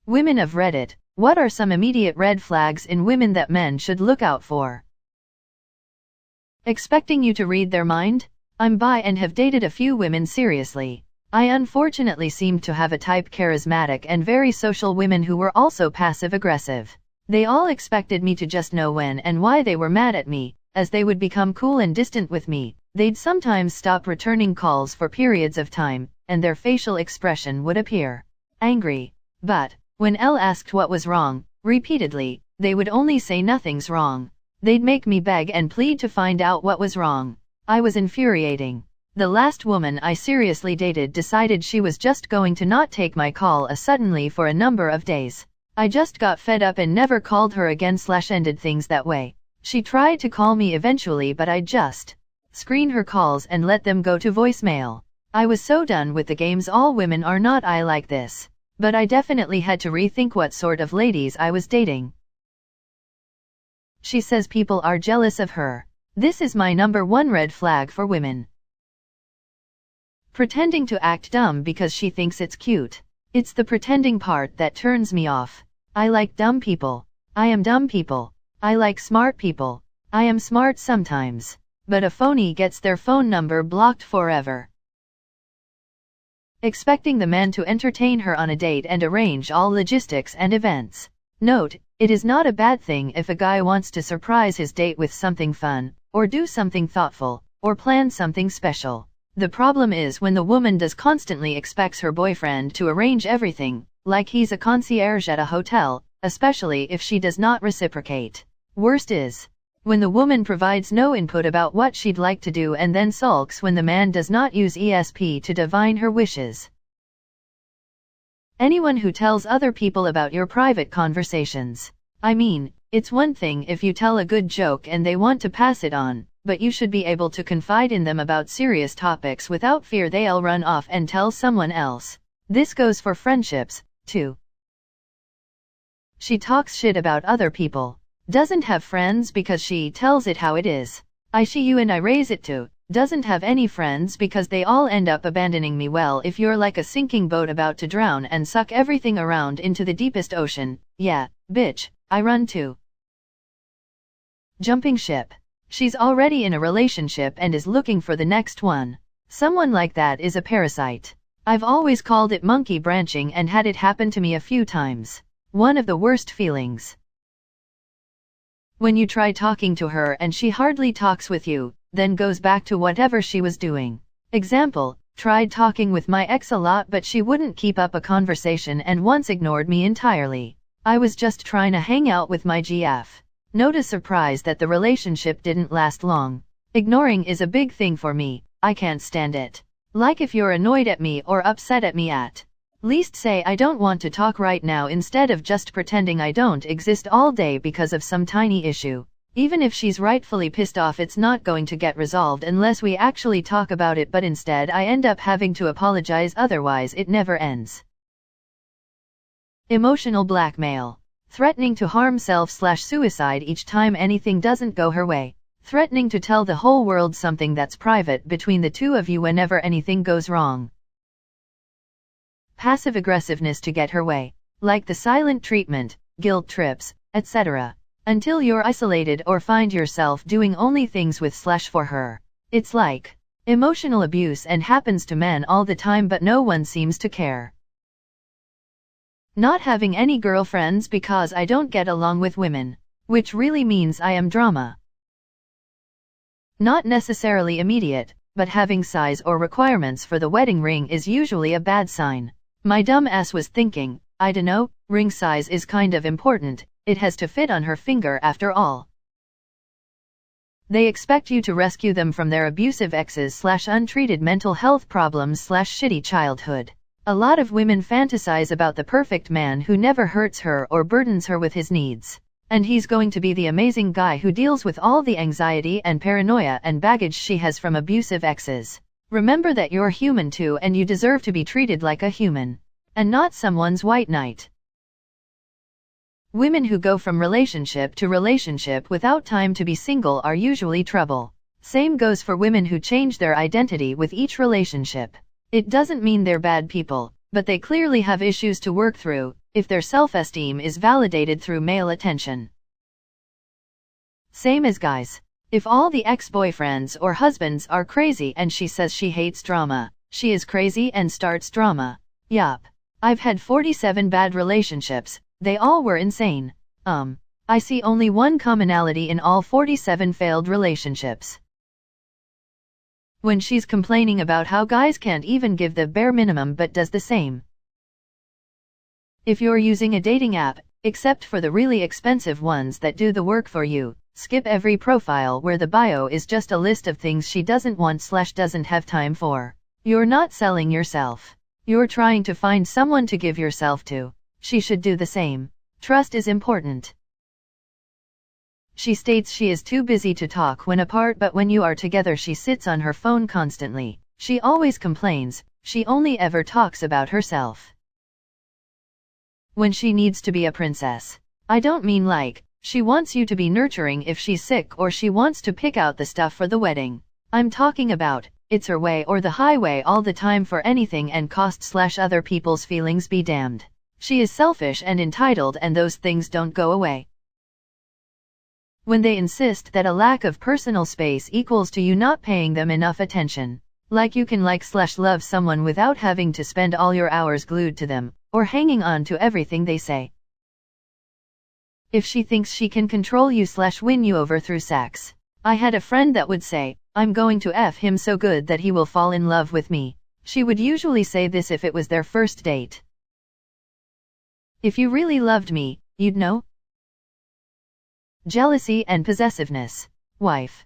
Women of Reddit, what are some immediate red flags in women that men should look out for? Expecting you to read their mind? I'm bi and have dated a few women seriously. I unfortunately seemed to have a type charismatic and very social women who were also passive-aggressive. They all expected me to just know when and why they were mad at me, as they would become cool and distant with me. They'd sometimes stop returning calls for periods of time, and their facial expression would appear angry. But when Elle asked what was wrong, repeatedly, they would only say nothing's wrong. They'd make me beg and plead to find out what was wrong. I was infuriating. The last woman I seriously dated decided she was just going to not take my call suddenly for a number of days. I just got fed up and never called her again / ended things that way. She tried to call me eventually, but I just screen her calls and let them go to voicemail. I was so done with the games. All women are not like this. But I definitely had to rethink what sort of ladies I was dating. She says people are jealous of her. This is my #1 red flag for women. Pretending to act dumb because she thinks it's cute. It's the pretending part that turns me off. I like dumb people. I am dumb people. I like smart people. I am smart sometimes. But a phony gets their phone number blocked forever. Expecting the man to entertain her on a date and arrange all logistics and events. Note, it is not a bad thing if a guy wants to surprise his date with something fun, or do something thoughtful, or plan something special. The problem is when the woman constantly expects her boyfriend to arrange everything, like he's a concierge at a hotel, especially if she does not reciprocate. Worst is when the woman provides no input about what she'd like to do and then sulks when the man does not use ESP to divine her wishes. Anyone who tells other people about your private conversations. I mean, it's one thing if you tell a good joke and they want to pass it on, but you should be able to confide in them about serious topics without fear they'll run off and tell someone else. This goes for friendships, too. She talks shit about other people. Doesn't have friends because she tells it how it is. She you and I raise it too. Doesn't have any friends because they all end up abandoning me. Well, if you're like a sinking boat about to drown and suck everything around into the deepest ocean, yeah, bitch, I run too. Jumping ship. She's already in a relationship and is looking for the next one. Someone like that is a parasite. I've always called it monkey branching and had it happen to me a few times. One of the worst feelings. When you try talking to her and she hardly talks with you, then goes back to whatever she was doing. Example, tried talking with my ex a lot but she wouldn't keep up a conversation and once ignored me entirely. I was just trying to hang out with my GF. Notice surprise that the relationship didn't last long. Ignoring is a big thing for me. I can't stand it. Like if you're annoyed at me or upset at me at least say I don't want to talk right now instead of just pretending I don't exist all day because of some tiny issue. Even if she's rightfully pissed off, it's not going to get resolved unless we actually talk about it, but instead I end up having to apologize, otherwise it never ends. Emotional blackmail. Threatening to harm self/suicide each time anything doesn't go her way. Threatening to tell the whole world something that's private between the two of you whenever anything goes wrong. Passive aggressiveness to get her way. Like the silent treatment, guilt trips, etc. Until you're isolated or find yourself doing only things with/for her. It's like emotional abuse and happens to men all the time but no one seems to care. Not having any girlfriends because I don't get along with women. Which really means I am drama. Not necessarily immediate, but having size or requirements for the wedding ring is usually a bad sign. My dumb ass was thinking, I dunno, ring size is kind of important, it has to fit on her finger after all. They expect you to rescue them from their abusive exes/untreated mental health problems/shitty childhood. A lot of women fantasize about the perfect man who never hurts her or burdens her with his needs. And he's going to be the amazing guy who deals with all the anxiety and paranoia and baggage she has from abusive exes. Remember that you're human too and you deserve to be treated like a human. And not someone's white knight. Women who go from relationship to relationship without time to be single are usually trouble. Same goes for women who change their identity with each relationship. It doesn't mean they're bad people, but they clearly have issues to work through if their self-esteem is validated through male attention. Same as guys. If all the ex-boyfriends or husbands are crazy and she says she hates drama, she is crazy and starts drama. Yup. I've had 47 bad relationships, they all were insane. I see only one commonality in all 47 failed relationships. When she's complaining about how guys can't even give the bare minimum but does the same. If you're using a dating app, except for the really expensive ones that do the work for you, skip every profile where the bio is just a list of things she doesn't want/doesn't have time for. You're not selling yourself. You're trying to find someone to give yourself to. She should do the same. Trust is important. She states she is too busy to talk when apart, but when you are together she sits on her phone constantly. She always complains, she only ever talks about herself. When she needs to be a princess. I don't mean like, she wants you to be nurturing if she's sick or she wants to pick out the stuff for the wedding. I'm talking about, it's her way or the highway all the time for anything and cost/other people's feelings be damned. She is selfish and entitled and those things don't go away. When they insist that a lack of personal space equals to you not paying them enough attention. Like you can like/love someone without having to spend all your hours glued to them, or hanging on to everything they say. If she thinks she can control you/win you over through sex. I had a friend that would say, I'm going to F him so good that he will fall in love with me. She would usually say this if it was their first date. If you really loved me, you'd know. Jealousy and possessiveness. Wife.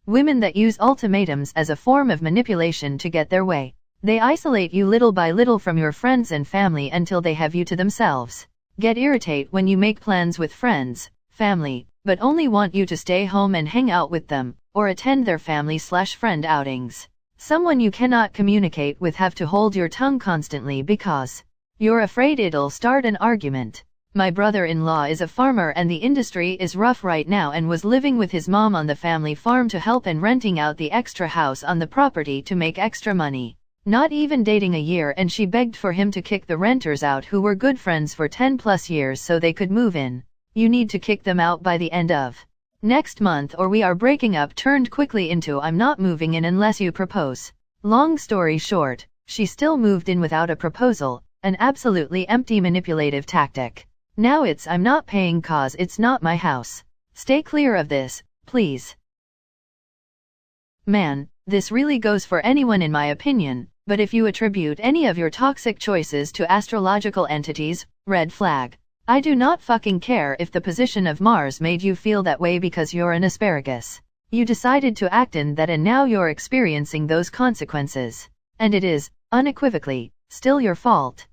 Women that use ultimatums as a form of manipulation to get their way. They isolate you little by little from your friends and family until they have you to themselves. Get irritated when you make plans with friends, family, but only want you to stay home and hang out with them, or attend their family/friend outings. Someone you cannot communicate with have to hold your tongue constantly because you're afraid it'll start an argument. My brother-in-law is a farmer and the industry is rough right now and was living with his mom on the family farm to help and renting out the extra house on the property to make extra money. Not even dating a year and she begged for him to kick the renters out who were good friends for 10+ years so they could move in. You need to kick them out by the end of next month or we are breaking up turned quickly into I'm not moving in unless you propose. Long story short, she still moved in without a proposal, an absolutely empty manipulative tactic. Now it's I'm not paying cause it's not my house. Stay clear of this, please. Man, this really goes for anyone in my opinion, but if you attribute any of your toxic choices to astrological entities, red flag. I do not fucking care if the position of Mars made you feel that way because you're an asparagus. You decided to act in that and now you're experiencing those consequences. And it is, unequivocally, still your fault.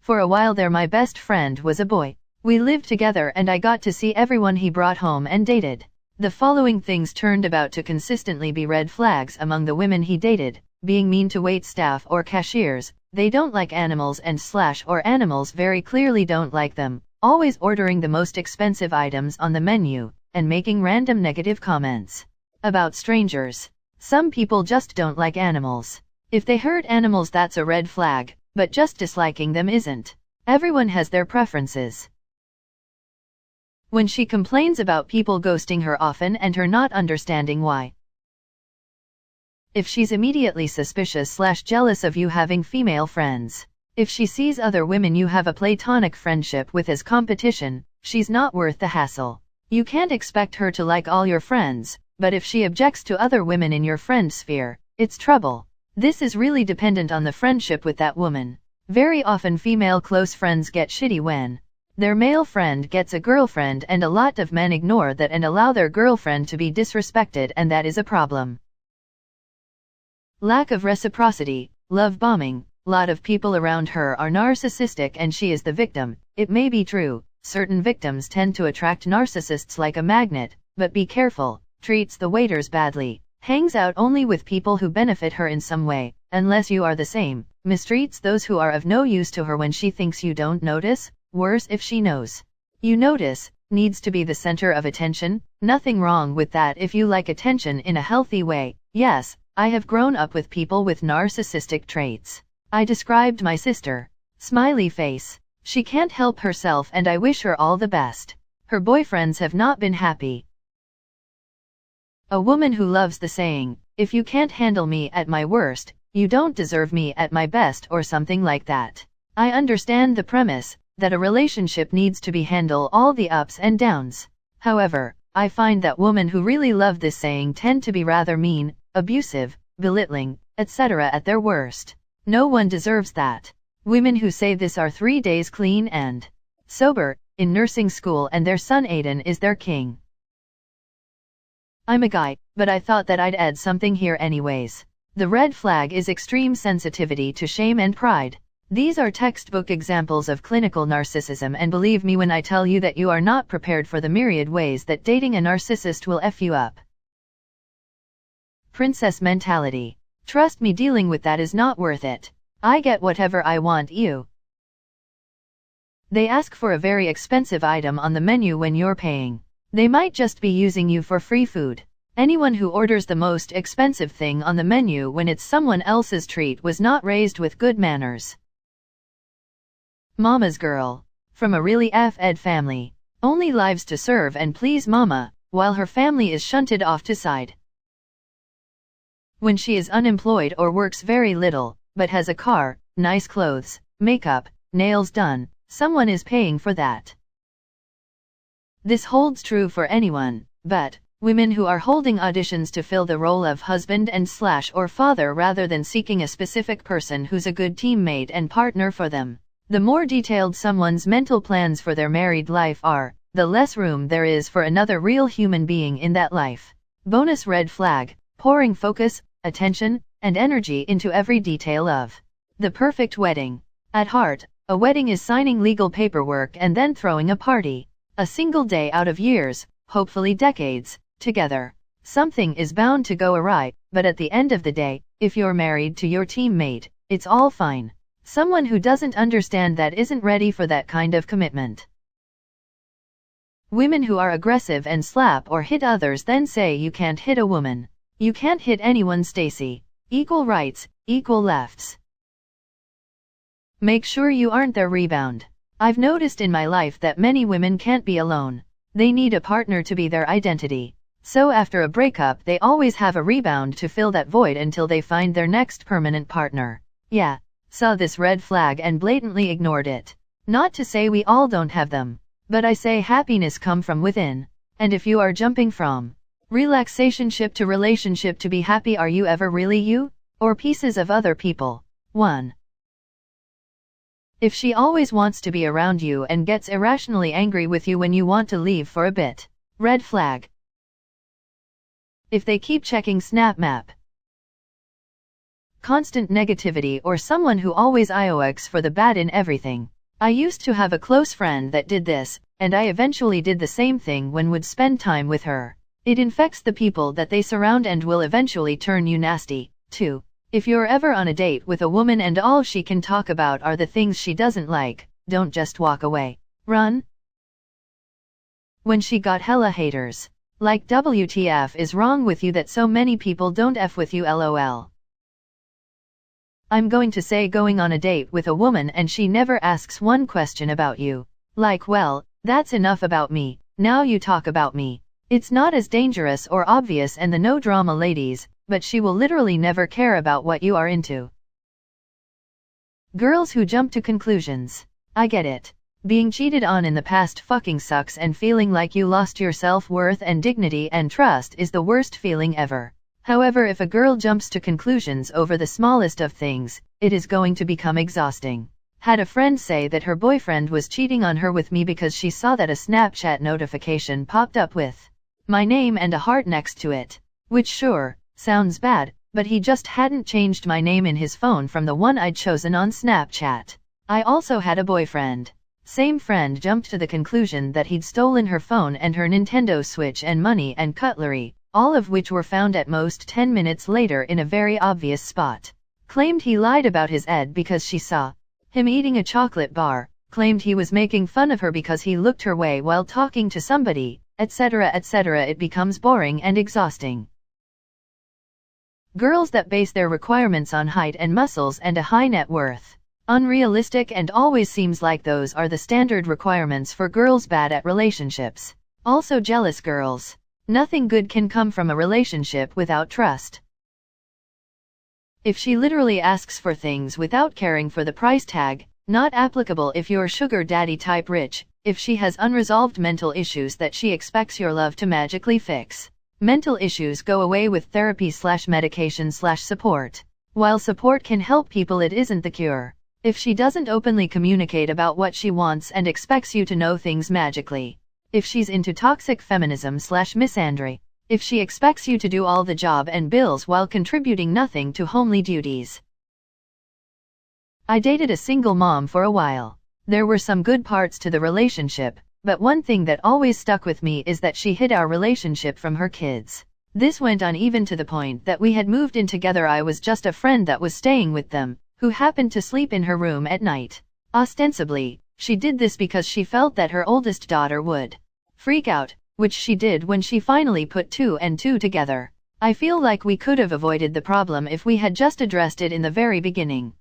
For a while there my best friend was a boy. We lived together and I got to see everyone he brought home and dated. The following things turned about to consistently be red flags among the women he dated: being mean to wait staff or cashiers, they don't like animals and/or animals very clearly don't like them, always ordering the most expensive items on the menu, and making random negative comments about strangers. Some people just don't like animals. If they hurt animals that's a red flag, but just disliking them isn't. Everyone has their preferences. When she complains about people ghosting her often and her not understanding why. If she's immediately suspicious/jealous of you having female friends. If she sees other women you have a platonic friendship with as competition, she's not worth the hassle. You can't expect her to like all your friends, but if she objects to other women in your friend sphere, it's trouble. This is really dependent on the friendship with that woman. Very often female close friends get shitty when their male friend gets a girlfriend, and a lot of men ignore that and allow their girlfriend to be disrespected, and that is a problem. Lack of reciprocity, love bombing. Lot of people around her are narcissistic and she is the victim. It may be true, certain victims tend to attract narcissists like a magnet, but be careful. Treats the waiters badly. Hangs out only with people who benefit her in some way, unless you are the same. Mistreats those who are of no use to her when she thinks you don't notice. Worse if she knows you notice. Needs to be the center of attention. Nothing wrong with that if you like attention in a healthy way. Yes, I have grown up with people with narcissistic traits. I described my sister. Smiley face. She can't help herself and I wish her all the best. Her boyfriends have not been happy. A woman who loves the saying, if you can't handle me at my worst, you don't deserve me at my best or something like that. I understand the premise, that a relationship needs to be handle all the ups and downs. However, I find that women who really love this saying tend to be rather mean, abusive, belittling, etc. at their worst. No one deserves that. Women who say this are 3 days clean and sober, in nursing school and their son Aiden is their king. I'm a guy, but I thought that I'd add something here anyways. The red flag is extreme sensitivity to shame and pride. These are textbook examples of clinical narcissism, and believe me when I tell you that you are not prepared for the myriad ways that dating a narcissist will F you up. Princess mentality. Trust me, dealing with that is not worth it. I get whatever I want you. They ask for a very expensive item on the menu when you're paying. They might just be using you for free food. Anyone who orders the most expensive thing on the menu when it's someone else's treat was not raised with good manners. Mama's girl. From a really F-ed family. Only lives to serve and please mama, while her family is shunted off to side. When she is unemployed or works very little, but has a car, nice clothes, makeup, nails done, someone is paying for that. This holds true for anyone, but women who are holding auditions to fill the role of husband and / or father rather than seeking a specific person who's a good teammate and partner for them. The more detailed someone's mental plans for their married life are, the less room there is for another real human being in that life. Bonus red flag, pouring focus, attention, and energy into every detail of the perfect wedding. At heart, a wedding is signing legal paperwork and then throwing a party. A single day out of years, hopefully decades, together. Something is bound to go awry, but at the end of the day, if you're married to your teammate, it's all fine. Someone who doesn't understand that isn't ready for that kind of commitment. Women who are aggressive and slap or hit others then say you can't hit a woman. You can't hit anyone, Stacy. Equal rights, equal lefts. Make sure you aren't their rebound. I've noticed in my life that many women can't be alone. They need a partner to be their identity. So after a breakup they always have a rebound to fill that void until they find their next permanent partner. Yeah, saw this red flag and blatantly ignored it. Not to say we all don't have them. But I say happiness come from within. And if you are jumping from relaxationship to relationship to be happy, are you ever really you? Or pieces of other people? 1. If she always wants to be around you and gets irrationally angry with you when you want to leave for a bit. Red flag. If they keep checking Snap Map. Constant negativity or someone who always IOX for the bad in everything. I used to have a close friend that did this, and I eventually did the same thing when would spend time with her. It infects the people that they surround and will eventually turn you nasty. 2. If you're ever on a date with a woman and all she can talk about are the things she doesn't like, don't just walk away. Run. When she got hella haters. Like WTF is wrong with you that so many people don't F with you, LOL. I'm going to say going on a date with a woman and she never asks one question about you. Like, well, that's enough about me, now you talk about me. It's not as dangerous or obvious and the no drama ladies, but she will literally never care about what you are into. Girls who jump to conclusions. I get it. Being cheated on in the past fucking sucks and feeling like you lost your self-worth and dignity and trust is the worst feeling ever. However, if a girl jumps to conclusions over the smallest of things, it is going to become exhausting. Had a friend say that her boyfriend was cheating on her with me because she saw that a Snapchat notification popped up with my name and a heart next to it. Which sure, sounds bad, but he just hadn't changed my name in his phone from the one I'd chosen on Snapchat. I also had a boyfriend. Same friend jumped to the conclusion that he'd stolen her phone and her Nintendo Switch and money and cutlery, all of which were found at most 10 minutes later in a very obvious spot. Claimed he lied about his ed because she saw him eating a chocolate bar, claimed he was making fun of her because he looked her way while talking to somebody, etc. etc. It becomes boring and exhausting. Girls that base their requirements on height and muscles and a high net worth. Unrealistic and always seems like those are the standard requirements for girls bad at relationships. Also jealous girls. Nothing good can come from a relationship without trust. If she literally asks for things without caring for the price tag, not applicable if you're sugar daddy type rich. If she has unresolved mental issues that she expects your love to magically fix. Mental issues go away with therapy/medication/support. While support can help people, it isn't the cure. If she doesn't openly communicate about what she wants and expects you to know things magically. If she's into toxic feminism/misandry. If she expects you to do all the job and bills while contributing nothing to homely duties. I dated a single mom for a while. There were some good parts to the relationship, but one thing that always stuck with me is that she hid our relationship from her kids. This went on even to the point that we had moved in together. I was just a friend that was staying with them, who happened to sleep in her room at night. Ostensibly, she did this because she felt that her oldest daughter would freak out, which she did when she finally put 2 and 2 together. I feel like we could have avoided the problem if we had just addressed it in the very beginning.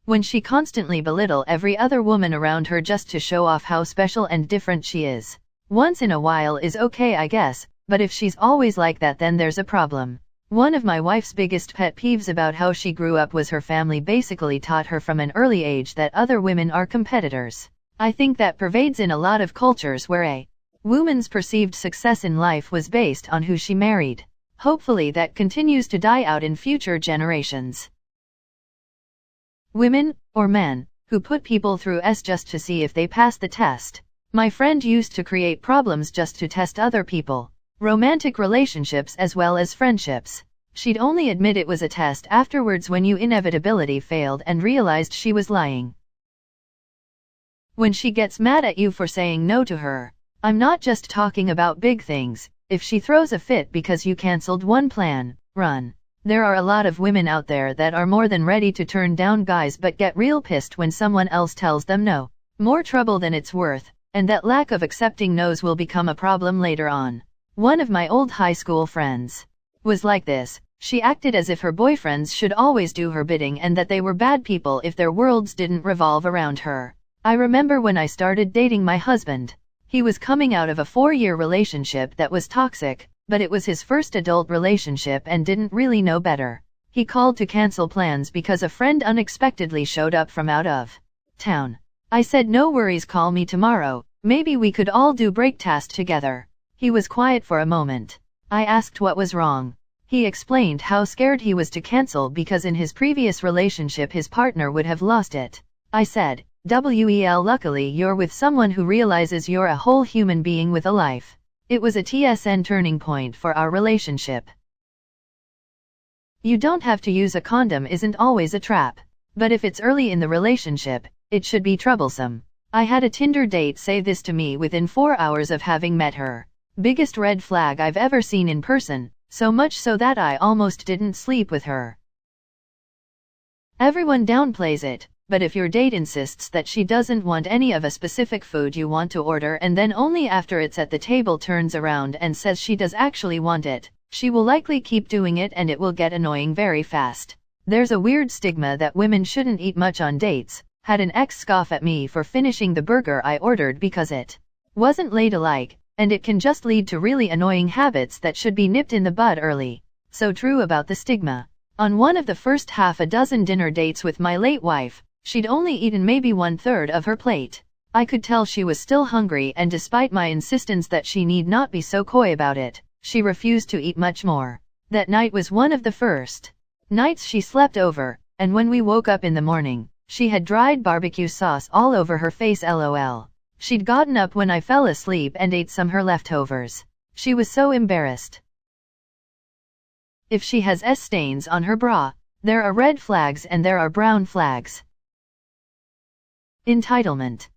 When she constantly belittled every other woman around her just to show off how special and different she is. Once in a while is okay, I guess, but if she's always like that, then there's a problem. One of my wife's biggest pet peeves about how she grew up was her family basically taught her from an early age that other women are competitors. I think that pervades in a lot of cultures where a woman's perceived success in life was based on who she married. Hopefully that continues to die out in future generations. Women, or men, who put people through just to see if they pass the test. My friend used to create problems just to test other people. Romantic relationships as well as friendships. She'd only admit it was a test afterwards when you inevitably failed and realized she was lying. When she gets mad at you for saying no to her. I'm not just talking about big things. If she throws a fit because you cancelled one plan, run. There are a lot of women out there that are more than ready to turn down guys but get real pissed when someone else tells them no. More trouble than it's worth, and that lack of accepting no's will become a problem later on. One of my old high school friends was like this. She acted as if her boyfriends should always do her bidding and that they were bad people if their worlds didn't revolve around her. I remember when I started dating my husband. He was coming out of a 4-year relationship that was toxic. But it was his first adult relationship and didn't really know better. He called to cancel plans because a friend unexpectedly showed up from out of town. I said, no worries, call me tomorrow, maybe we could all do break task together. He was quiet for a moment. I asked what was wrong. He explained how scared he was to cancel because in his previous relationship his partner would have lost it. I said, well, luckily you're with someone who realizes you're a whole human being with a life. It was a TSN turning point for our relationship. You don't have to use a condom isn't always a trap. But if it's early in the relationship, it should be troublesome. I had a Tinder date say this to me within 4 hours of having met her. Biggest red flag I've ever seen in person, so much so that I almost didn't sleep with her. Everyone downplays it. But if your date insists that she doesn't want any of a specific food you want to order and then only after it's at the table turns around and says she does actually want it, she will likely keep doing it and it will get annoying very fast. There's a weird stigma that women shouldn't eat much on dates. Had an ex scoff at me for finishing the burger I ordered because it wasn't ladylike, and it can just lead to really annoying habits that should be nipped in the bud early. So true about the stigma. On one of the first half a dozen dinner dates with my late wife, she'd only eaten maybe 1/3 of her plate. I could tell she was still hungry, and despite my insistence that she need not be so coy about it, she refused to eat much more. That night was one of the first nights she slept over, and when we woke up in the morning, she had dried barbecue sauce all over her face. LOL. She'd gotten up when I fell asleep and ate some her leftovers. She was so embarrassed. If she has stains on her bra, there are red flags and there are brown flags. Entitlement.